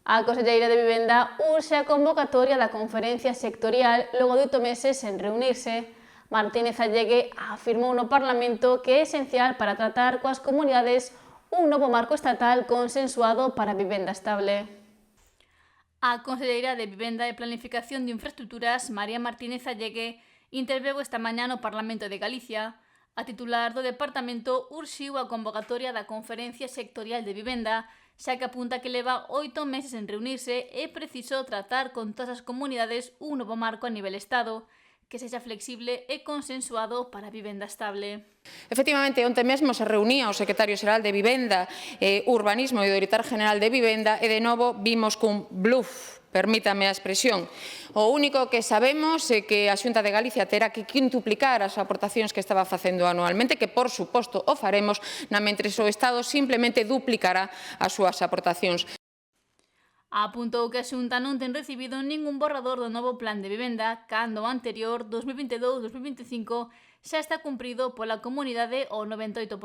A Conselleira de Vivenda urxe a convocatoria da conferencia sectorial logo de 8 meses sen reunirse. Martínez Allegue afirmou no Parlamento que é esencial para tratar coas comunidades un novo marco estatal consensuado para a vivenda estable. A Conselleira de Vivenda e Planificación de Infraestructuras, María Martínez Allegue, interveu esta mañá no Parlamento de Galicia. A titular do departamento urxiu a convocatoria da Conferencia Sectorial de Vivenda, xa que apunta que leva 8 meses en reunirse e preciso tratar con todas as comunidades un novo marco a nivel Estado, que sexa flexible e consensuado para a vivenda estable. Efectivamente, onte mesmo se reunía o secretario xeral de Vivenda, Urbanismo e o director general de Vivenda e de novo vimos cun bluff, permítame a expresión. O único que sabemos é que a Xunta de Galicia terá que quintuplicar as aportacións que estaba facendo anualmente, que por suposto o faremos, mentres o Estado simplemente duplicará as súas aportacións. Apuntou que a Xunta non ten recibido ningún borrador do novo plan de vivenda, cando o anterior, 2022-2025, xa está cumprido pola comunidade ao 98%.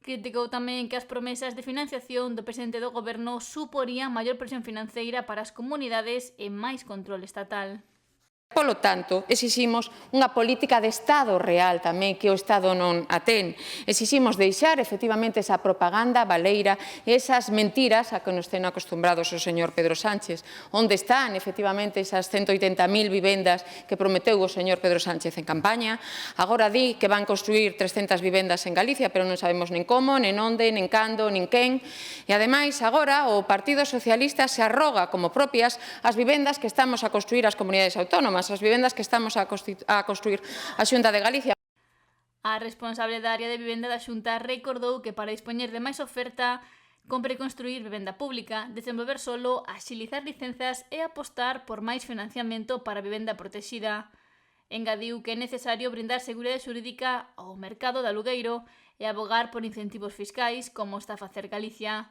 Criticou tamén que as promesas de financiación do presidente do Goberno suporían maior presión financeira para as comunidades e máis control estatal. Polo tanto, exiximos unha política de Estado real tamén que o Estado non a ten. Exiximos deixar efectivamente esa propaganda baleira e esas mentiras a que nos ten acostumbrados o señor Pedro Sánchez. Onde están efectivamente esas 180.000 vivendas que prometeu o señor Pedro Sánchez en campaña? Agora di que van construir 300 vivendas en Galicia, pero non sabemos nin como, nin onde, nin cando, nin quen. E ademais, agora o Partido Socialista se arroga como propias as vivendas que estamos a construir as comunidades autónomas, as vivendas que estamos a construir a Xunta de Galicia. A responsable da área de vivenda da Xunta recordou que para dispoñer de máis oferta compre construir vivenda pública, desenvolver solo, axilizar licenzas e apostar por máis financiamento para a vivenda protexida. Engadiu que é necesario brindar seguridade xurídica ao mercado de alugueiro e abogar por incentivos fiscais, como está a facer Galicia.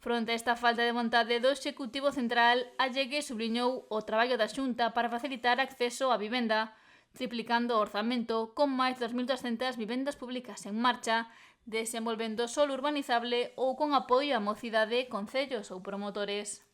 Fronte a esta falta de vontade do Executivo Central, Allegue subliñou o traballo da Xunta para facilitar acceso á vivenda, triplicando o orzamento con máis de 2.200 vivendas públicas en marcha, desenvolvendo solo urbanizable ou con apoio á mocidade, concellos ou promotores.